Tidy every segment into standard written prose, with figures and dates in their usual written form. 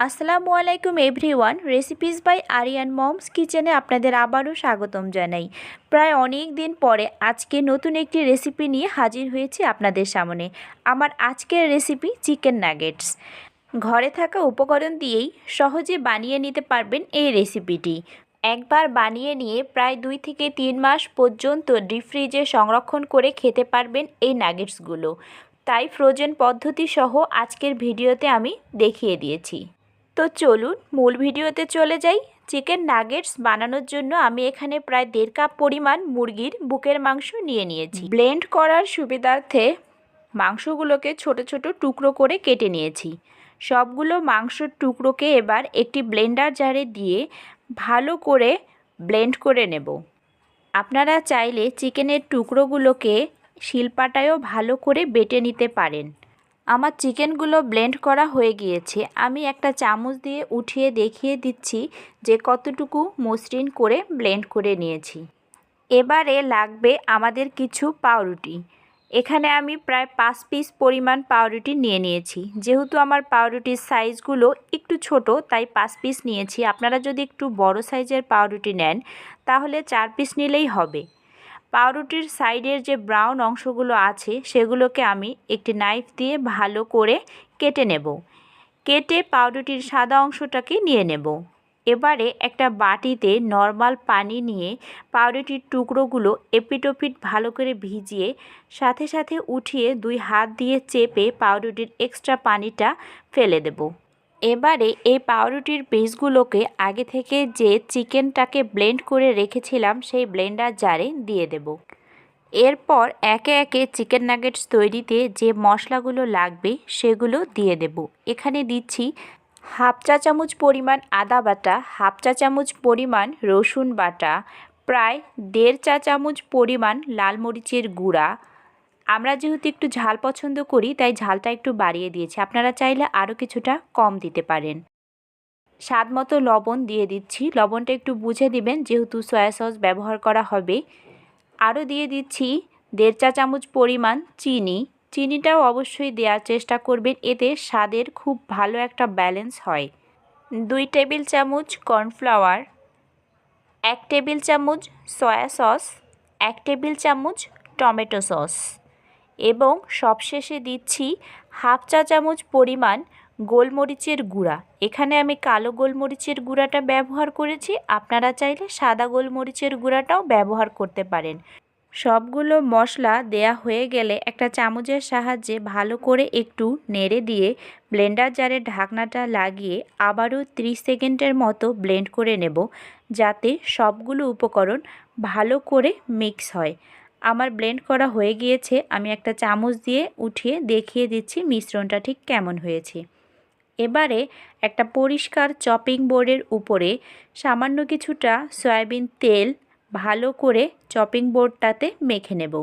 আসসালামু আলাইকুম everyone. Recipes by Aryan mom's কিচেনে আপনাদের আবারও স্বাগতম জানাই। প্রায় অনেক দিন পরে আজকে নতুন একটি রেসিপি নিয়ে হাজির হয়েছি আপনাদের সামনে। আমার আজকের রেসিপি চিকেন নাগেটস। ঘরে থাকা উপকরণ দিয়েই সহজে বানিয়ে নিতে পারবেন এই রেসিপিটি। একবার বানিয়ে নিয়ে প্রায় 2 থেকে 3 মাস পর্যন্ত ডিপ ফ্রিজে সংরক্ষণ করে খেতে পারবেন এই নাগেটসগুলো। তাই ফ্রোজেন পদ্ধতি সহ আজকের ভিডিওতে আমি দেখিয়ে দিয়েছি। তো চলুন মূল ভিডিওতে চলে যাই। চিকেন নাগেটস বানানোর জন্য আমি এখানে প্রায় 1.5 কাপ পরিমাণ মুরগির বুকের মাংস নিয়ে নিয়েছি। ব্লেন্ড করার সুবিধার্থে মাংসগুলোকে ছোট ছোট টুকরো করে কেটে নিয়েছি। সবগুলো মাংসের টুকরোকে এবার একটি ব্লেন্ডার জারে দিয়ে ভালো করে ব্লেন্ড করে নেব। আপনারা চাইলে চিকেনের টুকরোগুলোকে শিলপাটায়ও ভালো করে বেটে নিতে পারেন। আমার চিকেনগুলো ব্লেন্ড করা হয়ে গিয়েছে। আমি একটা চামচ দিয়ে উঠিয়ে দেখিয়ে দিচ্ছি যে কতটুকু মসৃণ করে ব্লেন্ড করে নিয়েছি। এবারে লাগবে আমাদের কিছু পাউরুটি। এখানে আমি প্রায় 5 পিস পরিমাণ পাউরুটি নিয়ে নিয়েছি। যেহেতু আমার পাউরুটির সাইজগুলো একটু ছোট, তাই 5 পিস নিয়েছি। আপনারা যদি একটু বড় সাইজের পাউরুটি নেন তাহলে 4 পিস নিলেই হবে। পাউরুটির সাইডের যে ব্রাউন অংশগুলো আছে সেগুলোকে আমি একটি নাইফ দিয়ে ভালো করে কেটে নেব। কেটে পাউরুটির সাদা অংশটাকে নিয়ে নেব। এবারে একটা বাটিতে নর্মাল পানি নিয়ে পাউরুটির টুকরোগুলো এপিটোপিট ভালো করে ভিজিয়ে সাথে সাথে উঠিয়ে 2 হাত দিয়ে চেপে পাউরুটির এক্সট্রা পানিটা ফেলে দেব। এবারে এই পাউরুটির পিসগুলোকে আগে থেকে যে চিকেনটাকে ব্লেন্ড করে রেখেছিলাম সেই ব্লেন্ডার জারে দিয়ে দেব। এরপর একে একে চিকেন নাগেটস তৈরিতে যে মশলাগুলো লাগবে সেগুলো দিয়ে দেব। এখানে দিচ্ছি হাফ চা চামচ পরিমাণ আদা বাটা, হাফ চা চামচ পরিমাণ রসুন বাটা, প্রায় 1.5 চা চামচ পরিমাণ লাল মরিচের গুঁড়া। আমরা যেহেতু একটু ঝাল পছন্দ করি তাই ঝালটা একটু বাড়িয়ে দিয়েছি। আপনারা চাইলে আরও কিছুটা কম দিতে পারেন। স্বাদ মতো লবণ দিয়ে দিচ্ছি। লবণটা একটু বুঝে দিবেন যেহেতু সয়া সস ব্যবহার করা হবে। আরও দিয়ে দিচ্ছি 1.5 চা চামচ পরিমাণ চিনি। চিনিটাও অবশ্যই দেওয়ার চেষ্টা করবেন, এতে স্বাদের খুব ভালো একটা ব্যালেন্স হয়। 2 টেবিল চামচ কর্নফ্লাওয়ার, 1 টেবিল চামচ সয়া সস, 1 টেবিল চামচ টমেটো সস এবং সবশেষে দিচ্ছি হাফ চা চামচ পরিমাণ গোলমরিচের গুঁড়া। এখানে আমি কালো গোলমরিচের গুঁড়াটা ব্যবহার করেছি। আপনারা চাইলে সাদা গোলমরিচের গুঁড়াটাও ব্যবহার করতে পারেন। সবগুলো মশলা দেয়া হয়ে গেলে একটা চামচের সাহায্যে ভালো করে একটু নেড়ে দিয়ে ব্লেন্ডার জারের ঢাকনাটা লাগিয়ে আবারও 30 সেকেন্ডের মতো ব্লেন্ড করে নেব, যাতে সবগুলো উপকরণ ভালো করে মিক্স হয়। আমার ব্লেন্ড করা হয়ে গিয়েছে। আমি একটা চামচ দিয়ে উঠিয়ে দেখিয়ে দিচ্ছি মিশ্রণটা ঠিক কেমন হয়েছে। এবারে একটা পরিষ্কার চপিং বোর্ডের উপরে সামান্য কিছুটা সয়াবিন তেল ভালো করে চপিং বোর্ডটাতে মেখে নেব।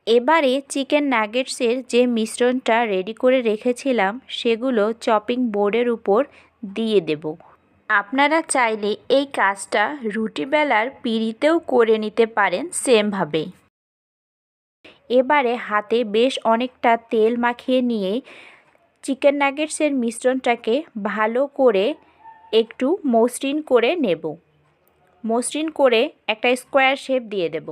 এবারে চিকেন নাগেটসের যে মিশ্রণটা রেডি করে রেখেছিলাম সেগুলো চপিং বোর্ডের উপর দিয়ে দেব। আপনারা চাইলে এই কাজটা রুটি বেলার পিঁড়িতেও করে নিতে পারেন সেমভাবে। এবারে হাতে বেশ অনেকটা তেল মাখিয়ে নিয়ে চিকেন নাগেটসের মিশ্রণটাকে ভালো করে একটু মসৃণ করে নেব। মসৃণ করে একটা স্কোয়ার শেপ দিয়ে দেব।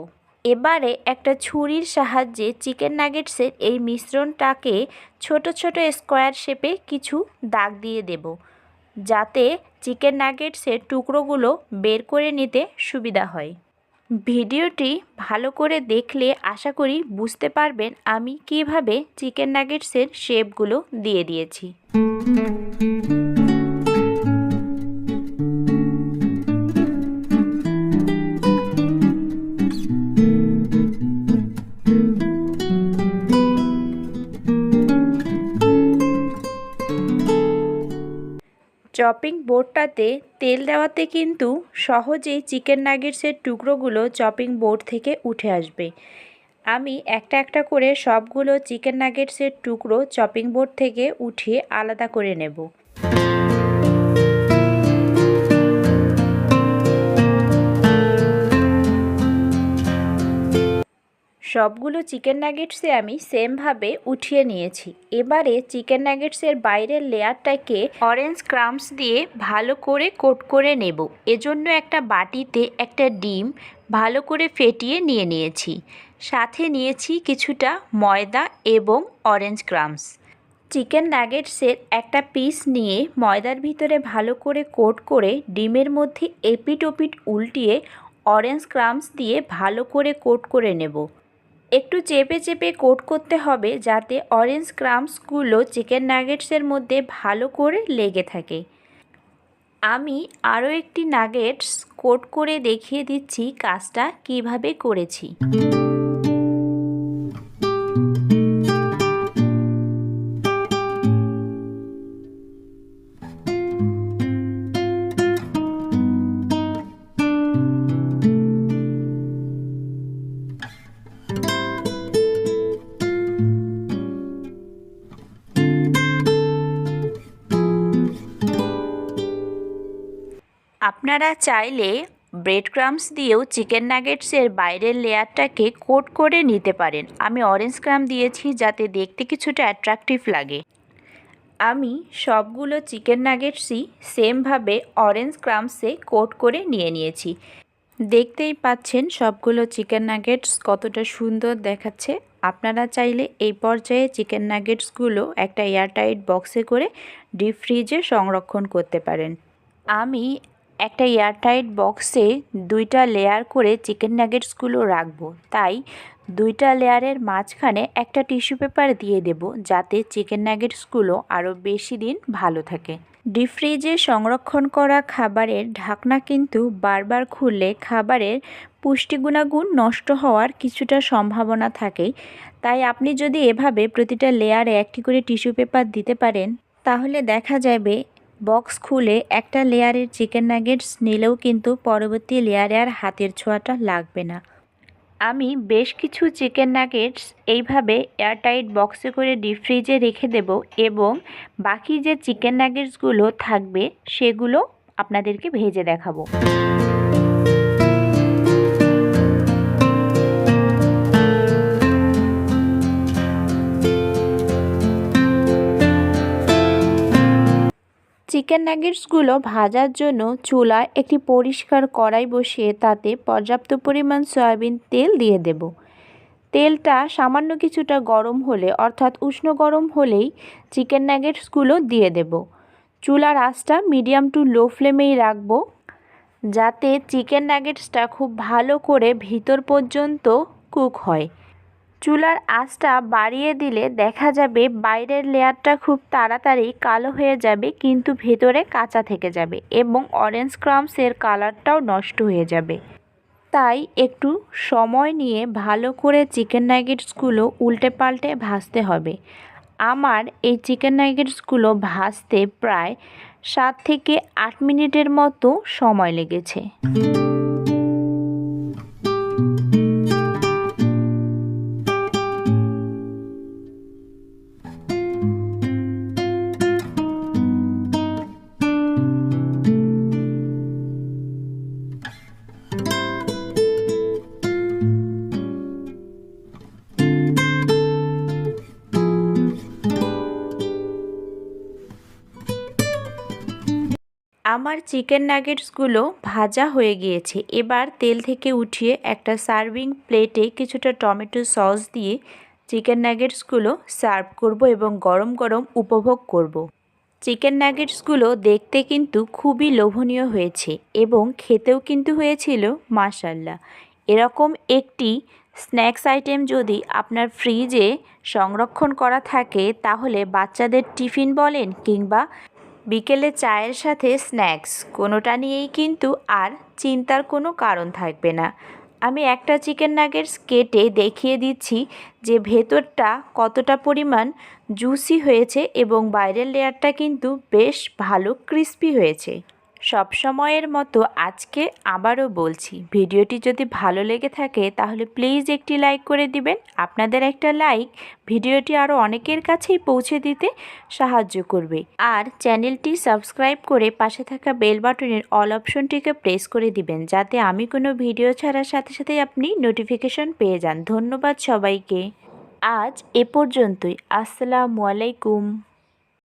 এবারে একটা ছুরির সাহায্যে চিকেন নাগেটসের এই মিশ্রণটাকে ছোট ছোট স্কোয়ার শেপে কিছু দাগ দিয়ে দেব, যাতে চিকেন নাগেটসের টুকরোগুলো বের করে নিতে সুবিধা হয়। ভিডিওটি ভালো করে দেখলে আশা করি বুঝতে পারবেন আমি কিভাবে চিকেন নাগেটসের শেপগুলো দিয়ে দিয়েছি। চপিং বোর্ডটাতে তেল দেওয়াতে কিন্তু সহজেই চিকেন নাগেটসের টুকরোগুলো চপিং বোর্ড থেকে উঠে আসবে। আমি একটা একটা করে সবগুলো চিকেন নাগেটসের টুকরো চপিং বোর্ড থেকে উঠিয়ে আলাদা করে নেব। সবগুলো চিকেন নাগেটসে আমি সেমভাবে উঠিয়ে নিয়েছি। এবারে চিকেন নাগেটসের বাইরের লেয়ারটাকে অরেঞ্জ ক্রাম্বস দিয়ে ভালো করে কোট করে নেব। এজন্য একটা বাটিতে একটা ডিম ভালো করে ফেটিয়ে নিয়েছি। সাথে নিয়েছি কিছুটা ময়দা এবং অরেঞ্জ ক্রাম্বস। চিকেন নাগেটসের একটা পিস নিয়ে ময়দার ভিতরে ভালো করে কোট করে ডিমের মধ্যে এপিট ওপিট উল্টিয়ে অরেঞ্জ ক্রাম্বস দিয়ে ভালো করে কোট করে নেব। একটু চেপে চেপে কোট করতে হবে যাতে অরেঞ্জ ক্রাম্বসগুলো চিকেন নাগেটসের মধ্যে ভালো করে লেগে থাকে। আমি আরও একটি নাগেটস কোট করে দেখিয়ে দিচ্ছি কাজটা কিভাবে করেছি। আপনারা চাইলে ব্রেড ক্রাম্বস দিয়েও চিকেন নাগেটসের বাইরের লেয়ারটাকে কোট করে নিতে পারেন। আমি অরেঞ্জ ক্রাম্ব দিয়েছি যাতে দেখতে কিছুটা অ্যাট্রাকটিভ লাগে। আমি সবগুলো চিকেন নাগেটসই সেমভাবে অরেঞ্জ ক্রাম্বসে কোট করে নিয়েছি। দেখতেই পাচ্ছেন সবগুলো চিকেন নাগেটস কতটা সুন্দর দেখাচ্ছে। আপনারা চাইলে এই পর্যায়ে চিকেন নাগেটসগুলো একটা এয়ারটাইট বক্সে করে ডিপ ফ্রিজে সংরক্ষণ করতে পারেন। আমি একটা এয়ারটাইট বক্সে 2টা লেয়ার করে চিকেন নাগেটসগুলো রাখবো, তাই 2টা লেয়ারের মাঝখানে একটা টিস্যু পেপার দিয়ে দেব যাতে চিকেন নাগেটসগুলো আরও বেশি দিন ভালো থাকে। ডিপ ফ্রিজে সংরক্ষণ করা খাবারের ঢাকনা কিন্তু বারবার খুললে খাবারের পুষ্টি গুণাগুণ নষ্ট হওয়ার কিছুটা সম্ভাবনা থাকে, তাই আপনি যদি এভাবে প্রতিটা লেয়ারে একটি করে টিস্যু পেপার দিতে পারেন তাহলে দেখা যাবে বক্স খুলে একটা লেয়ারের চিকেন নাগেটস নিলেও কিন্তু পরবর্তী লেয়ারে আর হাতের ছোঁয়াটা লাগবে না। আমি বেশ কিছু চিকেন নাগেটস এইভাবে এয়ারটাইট বক্সে করে ডিপ ফ্রিজে রেখে দেব এবং বাকি যে চিকেন নাগেটসগুলো থাকবে সেগুলো আপনাদেরকে ভেজে দেখাবো। চিকেন নাগেটসগুলো ভাজার জন্য চুলায় একটি পরিষ্কার কড়াই বসিয়ে তাতে পর্যাপ্ত পরিমাণ সয়াবিন তেল দিয়ে দেব। তেলটা সামান্য কিছুটা গরম হলে অর্থাৎ উষ্ণ গরম হলেই চিকেন নাগেটসগুলো দিয়ে দেব। চুলার আঁচটা মিডিয়াম টু লো ফ্লেমেই রাখবো যাতে চিকেন নাগেটসটা খুব ভালো করে ভিতর পর্যন্ত কুক হয়। চুলার আঁচটা বাড়িয়ে দিলে দেখা যাবে বাইরের লেয়ারটা খুব তাড়াতাড়ি কালো হয়ে যাবে কিন্তু ভেতরে কাঁচা থেকে যাবে এবং অরেঞ্জ ক্রাম্বসের কালারটাও নষ্ট হয়ে যাবে। তাই একটু সময় নিয়ে ভালো করে চিকেন নাগেটসগুলো উল্টে পাল্টে ভাজতে হবে। আমার এই চিকেন নাগেটসগুলো ভাজতে প্রায় 7 থেকে 8 মিনিটের মতো সময় লেগেছে। আমার চিকেন নাগেটসগুলো ভাজা হয়ে গিয়েছে। এবার তেল থেকে উঠিয়ে একটা সার্ভিং প্লেটে কিছুটা টমেটো সস দিয়ে চিকেন নাগেটসগুলো সার্ভ করব এবং গরম গরম উপভোগ করব। চিকেন নাগেটসগুলো দেখতে কিন্তু খুবই লোভনীয় হয়েছে এবং খেতেও কিন্তু হয়েছিল মাশাআল্লাহ। এরকম একটি স্ন্যাক্স আইটেম যদি আপনার ফ্রিজে সংরক্ষণ করা থাকে তাহলে বাচ্চাদের টিফিন বলেন কিংবা বিকেলে চায়ের সাথে স্ন্যাক্স কোনোটা নিয়েই কিন্তু আর চিন্তার কোনো কারণ থাকবে না। আমি একটা চিকেন নাগেটস কেটে দেখিয়ে দিচ্ছি যে ভেতরটা কতটা পরিমাণ জুসি হয়েছে এবং বাইরের লেয়ারটা কিন্তু বেশ ভালো ক্রিস্পি হয়েছে। সব সময়ের মতো আজকে আবারও বলছি, ভিডিওটি যদি ভালো লেগে থাকে তাহলে প্লিজ একটি লাইক করে দিবেন। আপনাদের একটা লাইক ভিডিওটি আরও অনেকের কাছেই পৌঁছে দিতে সাহায্য করবে। আর চ্যানেলটি সাবস্ক্রাইব করে পাশে থাকা বেল বাটনের অল অপশনটিকে প্রেস করে দিবেন, যাতে আমি কোনো ভিডিও ছাড়ার সাথে সাথে আপনি নোটিফিকেশন পেয়ে যান। ধন্যবাদ সবাইকে। আজ এ পর্যন্তই। আসসালামু আলাইকুম।